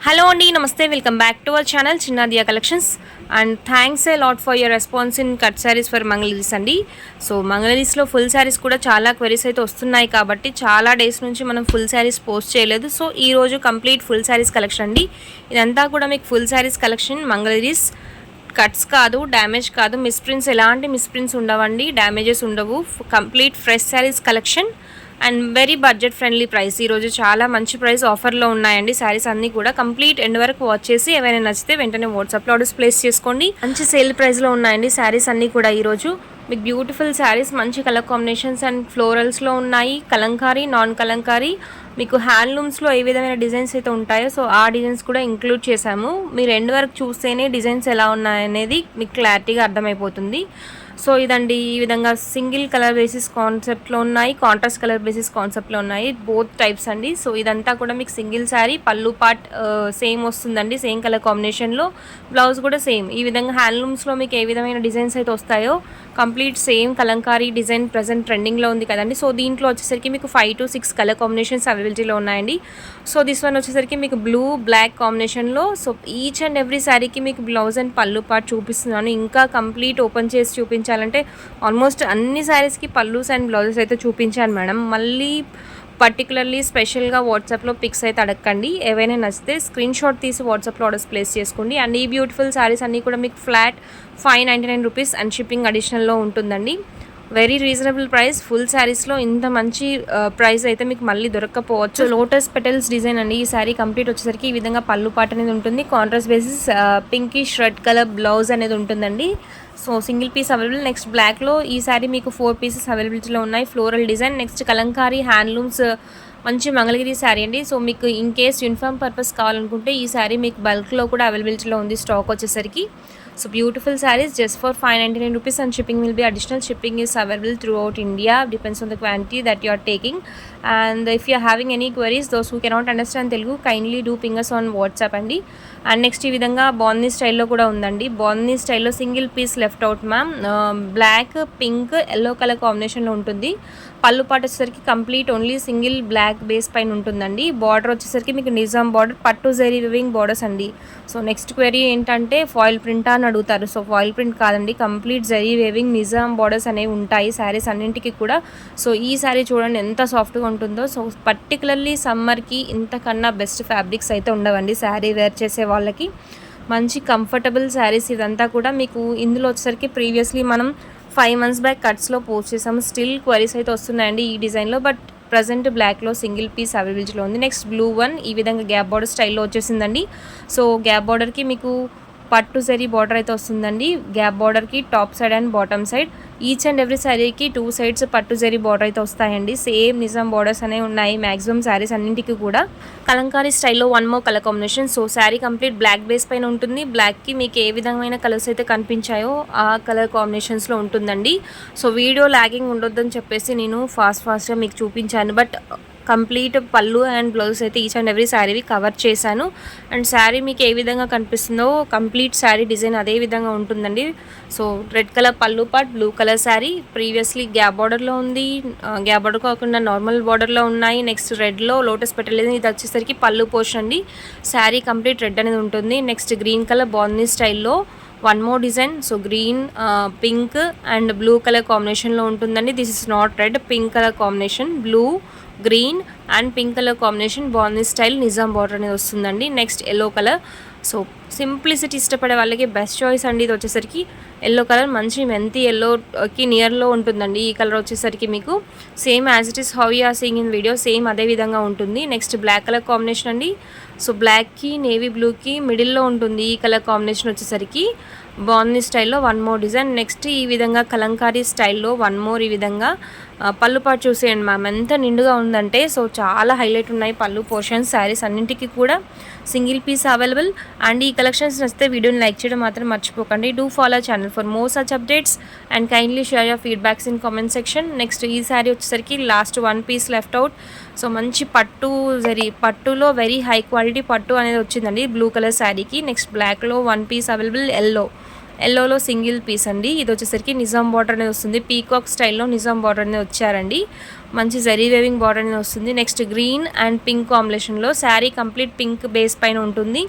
Hello అండి, నమస్తే. Welcome back to our channel Chinnadiya collections. And thanks a lot for your response in cut saris for Mangalagiris అండి. So మంగళగిరీస్లో full saris కూడా చాలా queries అయితే వస్తున్నాయి కాబట్టి చాలా డేస్ నుంచి మనం ఫుల్ శారీస్ పోస్ట్ చేయలేదు. సో ఈరోజు కంప్లీట్ ఫుల్ శారీస్ కలెక్షన్ అండి. ఇదంతా కూడా మీకు full saris collection. Mangalagiris cuts కాదు, డ్యామేజ్ కాదు, మిస్ప్రింట్స్ ఎలాంటి మిస్ప్రింట్స్ ఉండవండి, డ్యామేజెస్ ఉండవు. Complete fresh saris collection and very budget friendly price. ఈరోజు చాలా మంచి ప్రైస్ ఆఫర్లో ఉన్నాయండి. శారీస్ అన్నీ కూడా కంప్లీట్ ఎండ్ వరకు వాచ్ చేసి ఏవైనా నచ్చితే వెంటనే వాట్సాప్లో ఆర్డర్స్ ప్లేస్ చేసుకోండి. మంచి సేల్ ప్రైస్లో ఉన్నాయండి శారీస్ అన్నీ కూడా. ఈరోజు మీకు బ్యూటిఫుల్ శారీస్, మంచి కలర్ కాంబినేషన్స్ అండ్ ఫ్లోరల్స్లో ఉన్నాయి. కలంకారీ, నాన్ కలంకారీ, మీకు హ్యాండ్లూమ్స్లో ఏ విధమైన డిజైన్స్ అయితే ఉంటాయో సో ఆ డిజైన్స్ కూడా ఇంక్లూడ్ చేశాము. మీరు ఎండ్ వరకు చూస్తేనే డిజైన్స్ ఎలా ఉన్నాయనేది మీకు క్లారిటీగా అర్థమైపోతుంది. సో ఇదండి, ఈ విధంగా సింగిల్ కలర్ బేసిస్ కాన్సెప్ట్లో ఉన్నాయి, కాంట్రాస్ట్ కలర్ బేసిస్ కాన్సెప్ట్లో ఉన్నాయి, బోత్ టైప్స్ అండి. సో ఇదంతా కూడా మీకు సింగిల్ శారీ, పళ్ళు పార్ట్ సేమ్ వస్తుందండి, సేమ్ కలర్ కాంబినేషన్లో, బ్లౌజ్ కూడా సేమ్. ఈ విధంగా హ్యాండ్లూమ్స్లో మీకు ఏ విధమైన డిజైన్స్ అయితే వస్తాయో complete same Kalamkari design present ట్రెండింగ్లో ఉంది కదండి. సో దీంట్లో వచ్చేసరికి మీకు 5 to 6 కలర్ కాంబినేషన్స్ అవైలబిలిటీలో ఉన్నాయండి. సో దిస్ వన్ వచ్చేసరికి మీకు బ్లూ బ్లాక్ కాంబినేషన్లో. సో ఈచ్ అండ్ ఎవ్రీ శారీకి మీకు బ్లౌజ్ అండ్ పళ్ళు పార్ట్ చూపిస్తున్నాను. ఇంకా కంప్లీట్ ఓపెన్ చేసి చూపించాలంటే ఆల్మోస్ట్ అన్ని శారీస్కి పళ్ళుస్ అండ్ బ్లౌజెస్ అయితే చూపించాను మేడం. మళ్ళీ పర్టికులర్లీ స్పెషల్గా వాట్సాప్లో పిక్స్ అయితే అడగండి. ఏవైనా నచ్చితే స్క్రీన్ షాట్ తీసి వాట్సాప్లో ఆర్డర్స్ ప్లేస్ చేసుకోండి. అండ్ ఈ బ్యూటిఫుల్ శారీస్ అన్నీ కూడా మీకు ఫ్లాట్ 599 రూపీస్ అండ్ షిప్పింగ్ అడిషనల్లో ఉంటుందండి. Very reasonable price. ఫుల్ శారీస్లో ఇంత మంచి ప్రైస్ అయితే మీకు మళ్ళీ దొరకకపోవచ్చు. లోటస్ పెటల్స్ డిజైన్ అండి. ఈ శారీ కంప్లీట్ వచ్చేసరికి ఈ విధంగా పళ్ళు పాట అనేది ఉంటుంది. Contrast basis pinkish red colour blouse అనేది ఉంటుందండి. So single piece available. Next బ్లాక్లో ఈ శారీ మీకు 4 పీసెస్ అవైలబిలిటీలో ఉన్నాయి. Floral design. Next Kalamkari handlooms మంచి మంగళగిరి శారీ అండి. సో మీకు ఇన్ కేస్ యూనిఫామ్ పర్పస్ కావాలనుకుంటే ఈ శారీ మీకు బల్క్లో కూడా అవైలబిలిటీలో ఉంది స్టాక్ వచ్చేసరికి. So beautiful sarees just for 599 rupees and shipping will be additional. Shipping is available throughout India, depends on the quantity that you are taking. And if you are having any queries, those who cannot understand Telugu, kindly do ping us on WhatsApp అండి. And next ఈ విధంగా బాందీ స్టైల్లో కూడా ఉందండి. బాందీ స్టైల్లో single piece left out ma'am. Black, pink, yellow colour కాంబినేషన్లో ఉంటుంది. పళ్ళు పాటు వచ్చేసరికి complete only single black base పైన ఉంటుందండి. బార్డర్ వచ్చేసరికి మీకు నిజాం బార్డర్, పట్టు జరీ వివింగ్ బార్డర్స్ అండి. సో నెక్స్ట్ క్వెరీ ఏంటంటే ఫాయిల్ ప్రింట్ అని అడుగుతారు. సో ఫాయిల్ ప్రింట్ కాదండి, కంప్లీట్ జరీ వేవింగ్ నిజాం బార్డర్స్ అనేవి ఉంటాయి శారీస్ అన్నింటికి కూడా. సో ఈ శారీ చూడండి ఎంత సాఫ్ట్గా ఉంటుందో. సో పర్టికులర్లీ సమ్మర్కి ఇంతకన్నా బెస్ట్ ఫ్యాబ్రిక్స్ అయితే ఉండవండి శారీ వేర్ చేసే వాళ్ళకి. మంచి కంఫర్టబుల్ శారీస్ ఇదంతా కూడా మీకు. ఇందులో వచ్చేసరికి ప్రీవియస్లీ మనం 5 months బ్యాక్ కట్స్లో పోస్ట్ చేసాము. స్టిల్ క్వరీస్ అయితే వస్తున్నాయండి ఈ డిజైన్లో. బట్ ప్రజెంట్ బ్లాక్లో సింగిల్ పీస్ అవైలబిలిటీలో ఉంది. నెక్స్ట్ బ్లూ వన్ ఈ విధంగా గ్యాప్ బార్డర్ స్టైల్లో వచ్చేసిందండి. సో గ్యాప్ బార్డర్కి మీకు పట్టు జరీ బార్డర్ అయితే వస్తుందండి. గ్యాప్ బార్డర్కి top side and bottom side each and every శారీకి 2 sides పట్టు జరీ బార్డర్ అయితే వస్తాయండి. సేమ్ నిజాం బార్డర్స్ అనేవి ఉన్నాయి మ్యాక్సిమం శారీస్ అన్నింటికి కూడా. కలంకారీ స్టైల్లో 1 more colour combination. So sari complete black base పైన ఉంటుంది. బ్లాక్కి మీకు ఏ విధమైన కలర్స్ అయితే కనిపించాయో ఆ కలర్ కాంబినేషన్స్లో ఉంటుందండి. సో వీడియో లాగింగ్ ఉండొద్దని చెప్పేసి నేను ఫాస్ట్గా మీకు చూపించాను. బట్ కంప్లీట్ పళ్ళు అండ్ బ్లౌజ్ అయితే ఈచ్ అండ్ ఎవ్రీ శారీవి కవర్ చేశాను. అండ్ శారీ మీకు ఏ విధంగా కనిపిస్తుందో కంప్లీట్ శారీ డిజైన్ అదే విధంగా ఉంటుందండి. సో రెడ్ కలర్ పళ్ళు part, blue colour sari. Previously gap బార్డర్లో ఉంది, గ్యాప్ బార్డర్ కాకుండా నార్మల్ బార్డర్లో ఉన్నాయి. నెక్స్ట్ రెడ్లో లోటస్ పెట్టలేదు. ఇది వచ్చేసరికి పళ్ళు పోర్షన్ అండి. శారీ కంప్లీట్ రెడ్ అనేది ఉంటుంది. నెక్స్ట్ గ్రీన్ కలర్ బాందీ స్టైల్లో 1 more design. So green, pink and blue colour కాంబినేషన్లో ఉంటుందండి. This is not red, pink colour combination, blue, green and pink colour combination బాందీ స్టైల్ నిజాం బార్డర్ అనేది వస్తుందండి. Next yellow colour. So simplicity ఇష్టపడే వాళ్ళకి best choice అండి. ఇది వచ్చేసరికి ఎల్లో కలర్ మంచి మెంతి ఎల్లోకి నియర్లో ఉంటుందండి. ఈ కలర్ వచ్చేసరికి మీకు same as it is how you are seeing in video same అదే విధంగా ఉంటుంది. నెక్స్ట్ బ్లాక్ కలర్ కాంబినేషన్ అండి. సో బ్లాక్కి నేవీ బ్లూకి మిడిల్లో ఉంటుంది ఈ కలర్ కాంబినేషన్ వచ్చేసరికి. బాందీ స్టైల్లో 1 more డిజైన్. నెక్స్ట్ ఈ విధంగా కలంకారీ స్టైల్లో 1 more ఈ విధంగా పళ్ళు పాటు చూసేయండి మ్యామ్ ఎంత నిండుగా ఉందంటే. సో చాలా హైలైట్ ఉన్నాయి పళ్ళు పోర్షన్స్ శారీస్ అన్నింటికి కూడా. Single piece available. అండ్ ఈ కలెక్షన్స్ నచ్చితే వీడియోని లైక్ చేయడం మాత్రం మర్చిపోకండి. Do follow channel for more such updates and kindly share your feedbacks in comment section. Next ఈ శారీ వచ్చేసరికి last 1 piece left out. So మంచి పట్టు జరీ, పట్టులో వెరీ హై క్వాలిటీ పట్టు అనేది వచ్చిందండి బ్లూ కలర్ శారీకి. నెక్స్ట్ బ్లాక్లో 1 piece అవైలబుల్. ఎల్లోలో సింగిల్ పీస్ అండి. ఇది వచ్చేసరికి నిజాం బార్డర్ అనేది వస్తుంది. పీకాక్ స్టైల్లో నిజాం బార్డర్ అనేది వచ్చారండి. మంచి జరీ వేవింగ్ బార్డర్ అనేది వస్తుంది. నెక్స్ట్ గ్రీన్ అండ్ పింక్ కాంబినేషన్లో శారీ కంప్లీట్ పింక్ బేస్ పైన ఉంటుంది.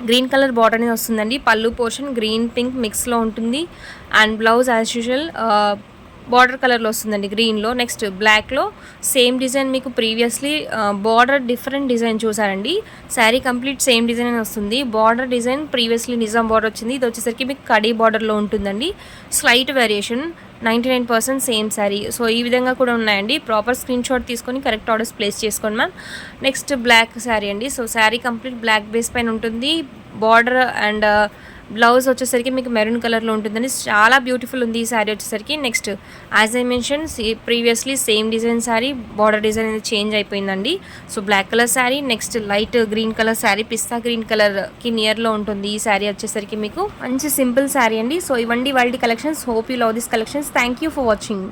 గ్రీన్ కలర్ బార్డర్ అనేది వస్తుందండి. పళ్ళు పోర్షన్ గ్రీన్ పింక్ మిక్స్లో ఉంటుంది. And blouse as usual border కలర్లో వస్తుందండి గ్రీన్లో. నెక్స్ట్ బ్లాక్లో సేమ్ డిజైన్ మీకు ప్రీవియస్లీ బార్డర్ డిఫరెంట్ డిజైన్ చూసారండి. శారీ కంప్లీట్ సేమ్ డిజైన్ అని వస్తుంది. Border design previously Nizam border వచ్చింది. ఇది వచ్చేసరికి మీకు కడీ బార్డర్లో ఉంటుందండి. Slight variation 99% same sari. So ఈ విధంగా కూడా ఉన్నాయండి. ప్రాపర్ స్క్రీన్ షాట్ తీసుకొని కరెక్ట్ ఆర్డర్స్ ప్లేస్ చేసుకోండి మ్యామ్. నెక్స్ట్ బ్లాక్ శారీ అండి. So sari complete black base పైన ఉంటుంది. బార్డర్ అండ్ బ్లౌజ్ వచ్చేసరికి మీకు మెరూన్ కలర్లో ఉంటుందండి. చాలా బ్యూటిఫుల్ ఉంది ఈ శారీ వచ్చేసరికి. Next as I mention previously same design sari, border design అనేది చేంజ్ అయిపోయిందండి. So black colour sari, next light green colour sari, pista green కలర్కి నియర్లో ఉంటుంది ఈ శారీ వచ్చేసరికి మీకు. మంచి సింపుల్ శారీ అండి. సో ఇవ్వండి వాళ్ళ collections. Hope you love this collections. Thank you for watching.